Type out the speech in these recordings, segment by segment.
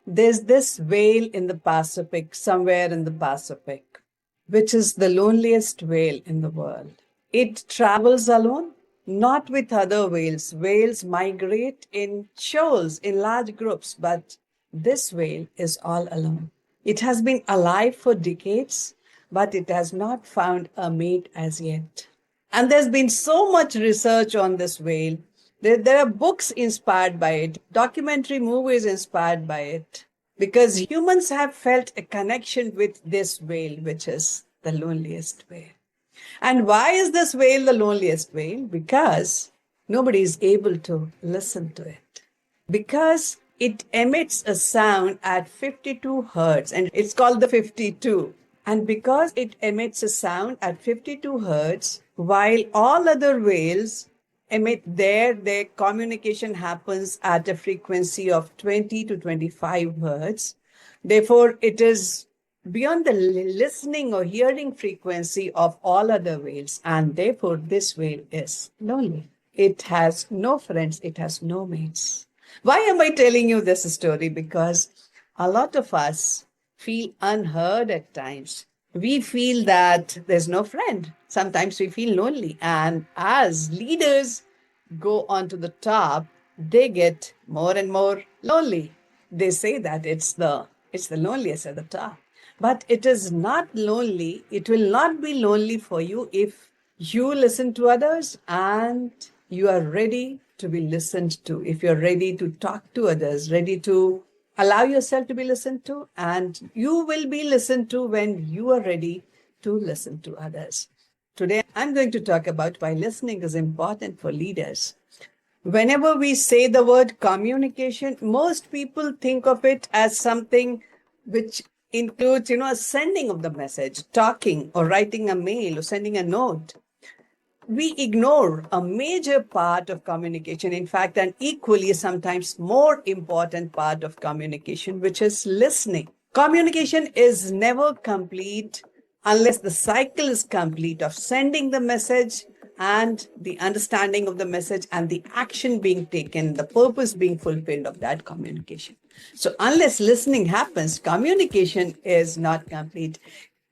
There's this whale in the Pacific, somewhere in the Pacific, which is the loneliest whale in the world. It travels alone, not with other whales. Whales migrate in shoals, in large groups, but this whale is all alone. It has been alive for decades, but it has not found a mate as yet. And there's been so much research on this whale. There are books inspired by it, documentary movies inspired by it, because humans have felt a connection with this whale, which is the loneliest whale. And why is this whale the loneliest whale? Because nobody is able to listen to it. Because it emits a sound at 52 hertz, and it's called the 52. And because it emits a sound at 52 hertz, while all other whales emit their communication happens at a frequency of 20 to 25 hertz. Therefore, it is beyond the listening or hearing frequency of all other whales, and therefore this whale is lonely. It has no friends, it has no mates. Why am I telling you this story? Because a lot of us feel unheard at times. We feel that there's no friend. Sometimes we feel lonely. And as leaders go on to the top, they get more and more lonely. They say that it's the loneliest at the top. But it is not lonely. It will not be lonely for you if you listen to others and you are ready to be listened to. If you're ready to talk to others, ready to allow yourself to be listened to, and you will be listened to when you are ready to listen to others. Today, I'm going to talk about why listening is important for leaders. Whenever we say the word communication, most people think of it as something which includes, a sending of the message, talking or writing a mail or sending a note. We ignore a major part of communication, in fact, an equally sometimes more important part of communication, which is listening. Communication is never complete unless the cycle is complete of sending the message and the understanding of the message and the action being taken, the purpose being fulfilled of that communication. So unless listening happens, communication is not complete.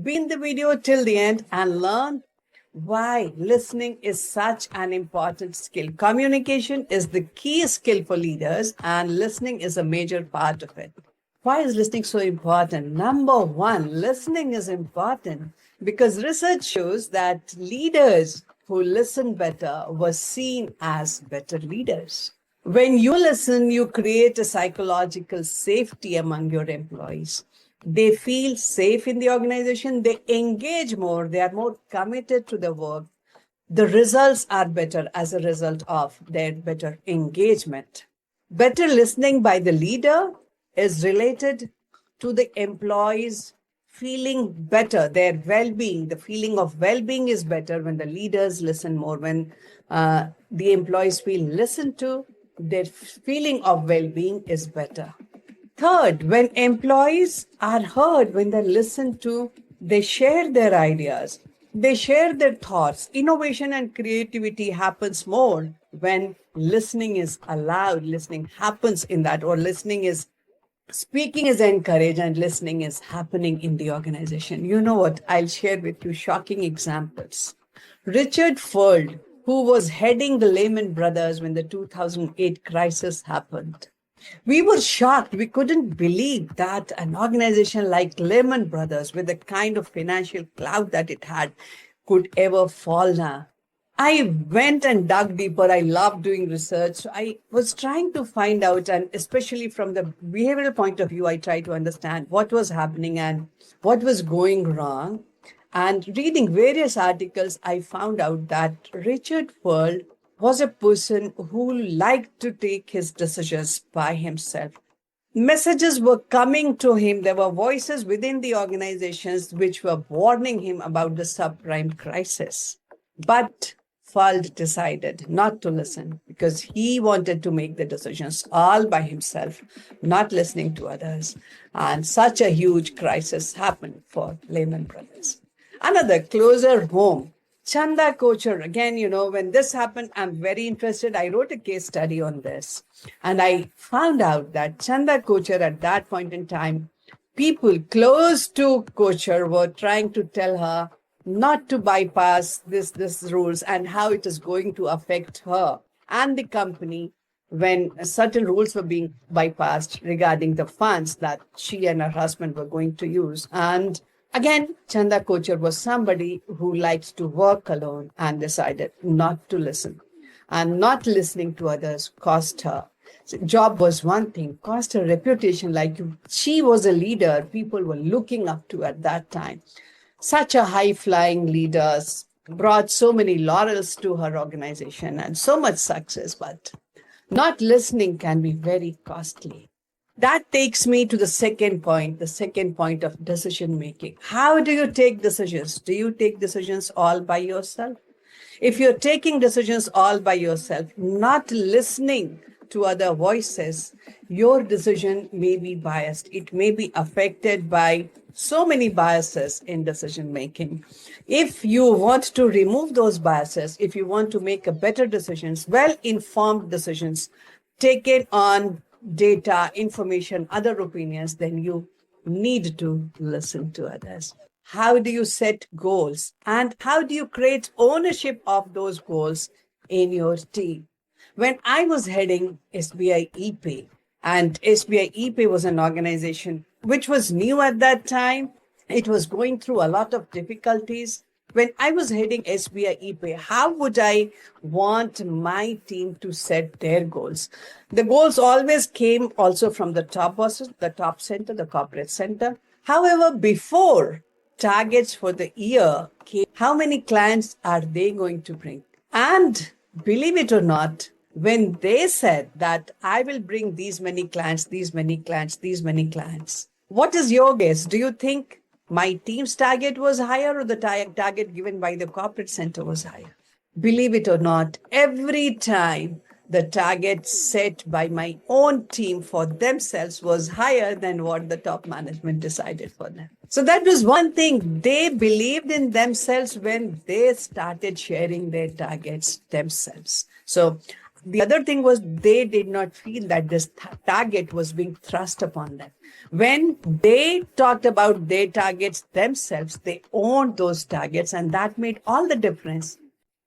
Be in the video till the end and learn why listening is such an important skill. Communication is the key skill for leaders, and listening is a major part of it. Why is listening so important? Number one, listening is important because research shows that leaders who listen better were seen as better leaders. When you listen, you create a psychological safety among your employees. They feel safe in the organization, they engage more, they are more committed to the work. The results are better as a result of their better engagement. Better listening by the leader is related to the employees feeling better, their well-being. The feeling of well-being is better when the leaders listen more. When the employees feel listened to, their feeling of well-being is better. Third, when employees are heard, when they're listened to, they share their ideas, they share their thoughts. Innovation and creativity happens more when listening is allowed, listening happens in that, or speaking is encouraged and listening is happening in the organization. You know what? I'll share with you shocking examples. Richard Fuld, who was heading the Lehman Brothers when the 2008 crisis happened. We were shocked. We couldn't believe that an organization like Lehman Brothers, with the kind of financial clout that it had, could ever fall down. I went and dug deeper. I love doing research. So I was trying to find out, and especially from the behavioral point of view, I tried to understand what was happening and what was going wrong. And reading various articles, I found out that Richard Fuld was a person who liked to take his decisions by himself. Messages were coming to him. There were voices within the organizations which were warning him about the subprime crisis. But Fuld decided not to listen because he wanted to make the decisions all by himself, not listening to others. And such a huge crisis happened for Lehman Brothers. Another closer home. Chanda Kochar, again, when this happened, I'm very interested. I wrote a case study on this. And I found out that Chanda Kochar at that point in time, people close to Kochar were trying to tell her not to bypass this rules and how it is going to affect her and the company when certain rules were being bypassed regarding the funds that she and her husband were going to use. And again, Chanda Kochar was somebody who liked to work alone and decided not to listen. And not listening to others cost her. So job was one thing, cost her reputation. Like she was a leader, people were looking up to at that time. Such a high-flying leader, brought so many laurels to her organization and so much success, but not listening can be very costly. That takes me to the second point of decision making. How do you take decisions? Do you take decisions all by yourself? If you're taking decisions all by yourself, not listening to other voices, your decision may be biased. It may be affected by so many biases in decision making. If you want to remove those biases, if you want to make a better decisions, well-informed decisions, taken on data, information, other opinions, then you need to listen to others. How do you set goals? And how do you create ownership of those goals in your team? When I was heading SBI ePay, and SBI ePay was an organization which was new at that time, it was going through a lot of difficulties. When I was heading SBI ePay, how would I want my team to set their goals? The goals always came also from the top bosses, the top center, the corporate center. However, before targets for the year came, how many clients are they going to bring? And believe it or not, when they said that I will bring these many clients, these many clients, these many clients, what is your guess? Do you think my team's target was higher or the target given by the corporate center was higher? Believe it or not, every time the target set by my own team for themselves was higher than what the top management decided for them. So that was one thing. They believed in themselves when they started sharing their targets themselves. So the other thing was they did not feel that this target was being thrust upon them. When they talked about their targets themselves, they owned those targets, and that made all the difference.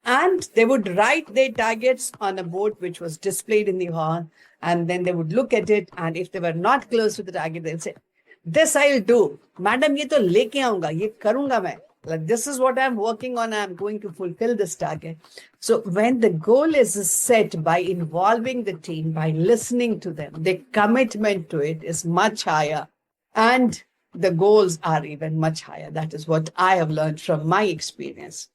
And they would write their targets on a board which was displayed in the hall, and then they would look at it, and if they were not close to the target, they'd say, "This I'll do. Madam, ye to leke aunga, ye karunga main. Like, this is what I'm working on. I'm going to fulfill this target." So when the goal is set by involving the team, by listening to them, the commitment to it is much higher. And the goals are even much higher. That is what I have learned from my experience.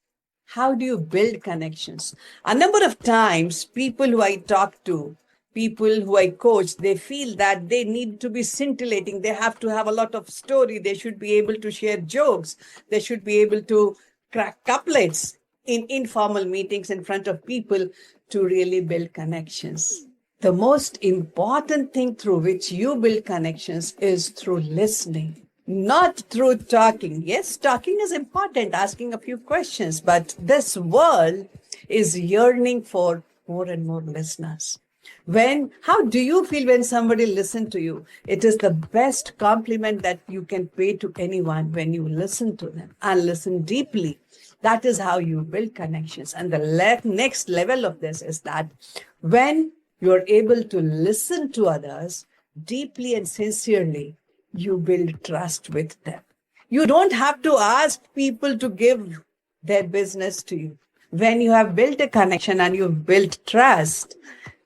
How do you build connections? A number of times, people who I talk to, people who I coach, they feel that they need to be scintillating. They have to have a lot of story. They should be able to share jokes. They should be able to crack couplets in informal meetings in front of people to really build connections. The most important thing through which you build connections is through listening, not through talking. Yes, talking is important, asking a few questions, but this world is yearning for more and more listeners. How do you feel when somebody listens to you? It is the best compliment that you can pay to anyone when you listen to them and listen deeply. That is how you build connections. And the next level of this is that when you're able to listen to others deeply and sincerely, you build trust with them. You don't have to ask people to give their business to you. When you have built a connection and you've built trust,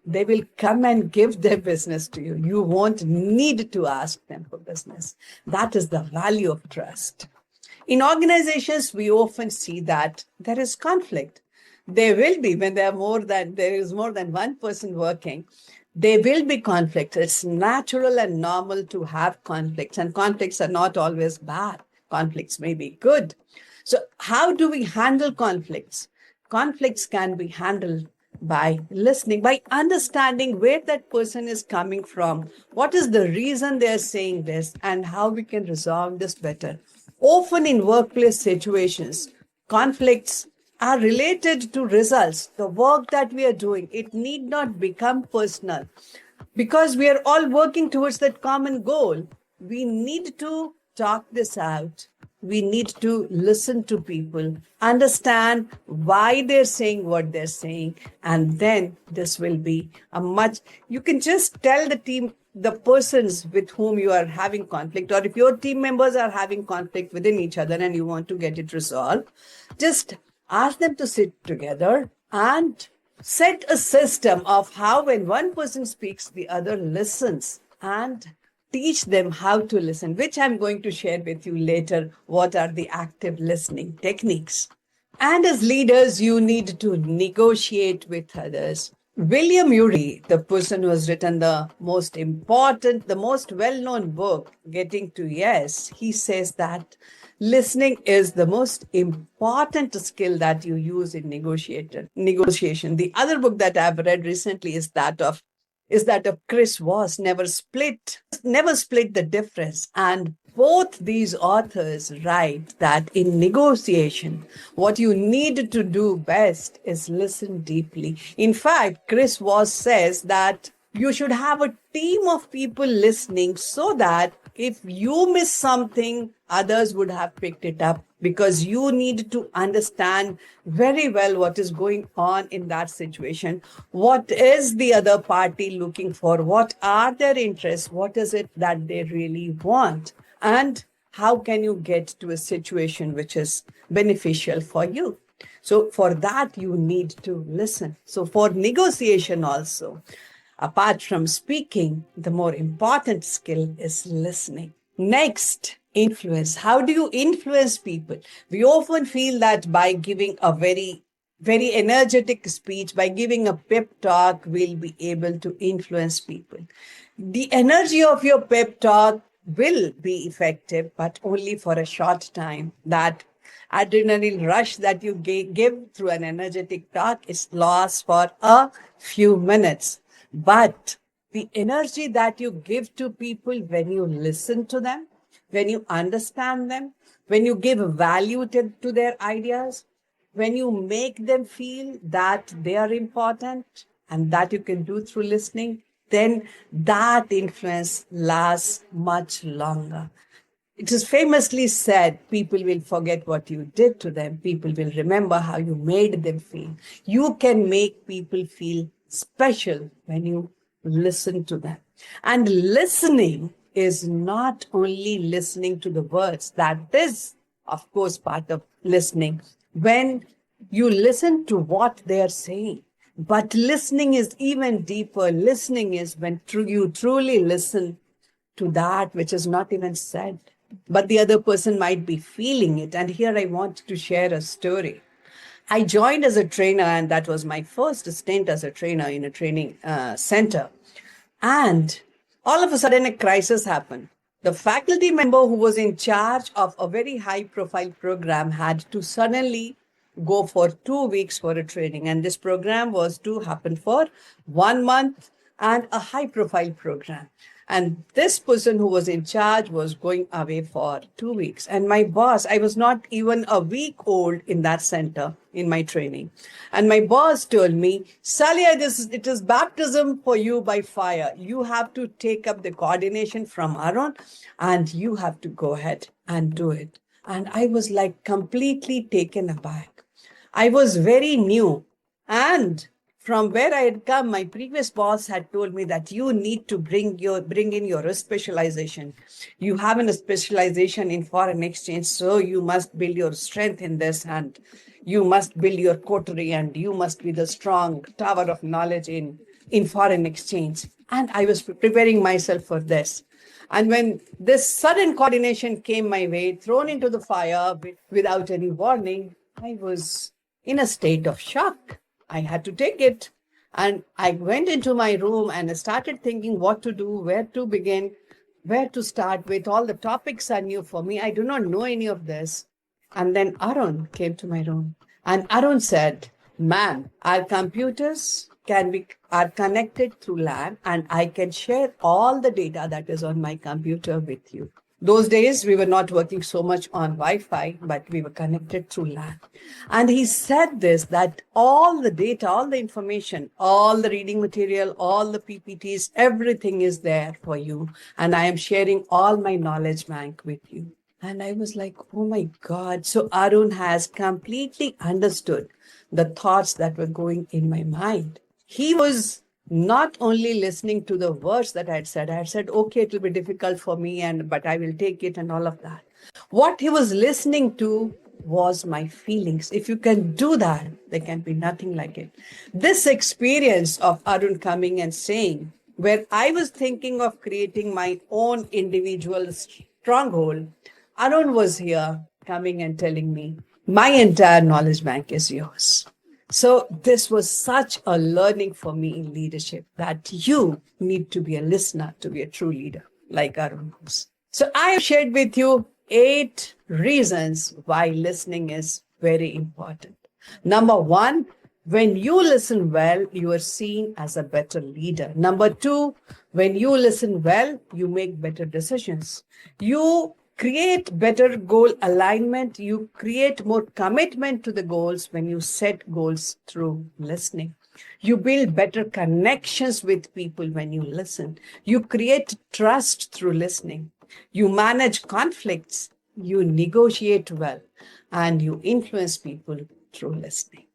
they will come and give their business to you. You won't need to ask them for business. That is the value of trust. In organizations, we often see that there is conflict. There will be when there is more than one person working. There will be conflict. It's natural and normal to have conflicts, and conflicts are not always bad. Conflicts may be good. So how do we handle conflicts? Conflicts can be handled by listening, by understanding where that person is coming from, what is the reason they're saying this, and how we can resolve this better. Often in workplace situations, conflicts are related to results, the work that we are doing, it need not become personal because we are all working towards that common goal. We need to talk this out. We need to listen to people, understand why they're saying what they're saying, and then this will be a much, you can just tell the team, the persons with whom you are having conflict, or if your team members are having conflict within each other and you want to get it resolved, just ask them to sit together and set a system of how when one person speaks, the other listens, and teach them how to listen, which I'm going to share with you later. What are the active listening techniques? And as leaders, you need to negotiate with others. William Ury, the person who has written the most important, the most well known book, Getting to Yes, he says that listening is the most important skill that you use in negotiation. The other book that I've read recently is that of Chris Voss, Never Split the Difference. And both these authors write that in negotiation, what you need to do best is listen deeply. In fact, Chris Voss says that you should have a team of people listening so that if you miss something, others would have picked it up, because you need to understand very well what is going on in that situation. What is the other party looking for? What are their interests? What is it that they really want? And how can you get to a situation which is beneficial for you? So for that, you need to listen. So for negotiation also, apart from speaking, the more important skill is listening. Next, influence. How do you influence people? We often feel that by giving a very energetic speech, by giving a pep talk, we'll be able to influence people. The energy of your pep talk will be effective, but only for a short time. That adrenaline rush that you give through an energetic talk is lost for a few minutes. But the energy that you give to people when you listen to them, when you understand them, when you give value to their ideas, when you make them feel that they are important and that you can do through listening, then that influence lasts much longer. It is famously said, people will forget what you did to them. People will remember how you made them feel. You can make people feel special when you listen to them. And listening is not only listening to the words, that is, of course, part of listening. When you listen to what they are saying, but listening is even deeper. Listening is when you truly listen to that which is not even said, but the other person might be feeling it. And here I want to share a story. I joined as a trainer, and that was my first stint as a trainer in a training center. And all of a sudden, a crisis happened. The faculty member who was in charge of a very high profile program had to suddenly go for 2 weeks for a training. And this program was to happen for 1 month, and a high profile program. And this person who was in charge was going away for 2 weeks. And my boss, I was not even a week old in that center in my training. And my boss told me, Salia, it is baptism for you by fire. You have to take up the coordination from Arun and you have to go ahead and do it. And I was like completely taken aback. I was very new. And from where I had come, my previous boss had told me that you need to bring in your specialization. You have a specialization in foreign exchange, so you must build your strength in this, and you must build your coterie, and you must be the strong tower of knowledge in foreign exchange. And I was preparing myself for this. And when this sudden coordination came my way, thrown into the fire without any warning, I was in a state of shock. I had to take it. And I went into my room and I started thinking what to do, where to begin, where to start with. All the topics are new for me. I do not know any of this. And then Arun came to my room. And Arun said, ma'am, our computers are connected through LAN, and I can share all the data that is on my computer with you. Those days, we were not working so much on Wi-Fi, but we were connected through LAN. And he said this, that all the data, all the information, all the reading material, all the PPTs, everything is there for you. And I am sharing all my knowledge bank with you. And I was like, oh my God. So Arun has completely understood the thoughts that were going in my mind. He was not only listening to the words that I had said, okay, it will be difficult for me, but I will take it and all of that. What he was listening to was my feelings. If you can do that, there can be nothing like it. This experience of Arun coming and saying, where I was thinking of creating my own individual stronghold, Arun was here coming and telling me, my entire knowledge bank is yours. So this was such a learning for me in leadership, that you need to be a listener to be a true leader like Arun was. So I have shared with you 8 reasons why listening is very important. Number 1, when you listen well, you are seen as a better leader. Number 2, when you listen well, you make better decisions. You create better goal alignment. You create more commitment to the goals when you set goals through listening. You build better connections with people when you listen. You create trust through listening. You manage conflicts. You negotiate well. And you influence people through listening.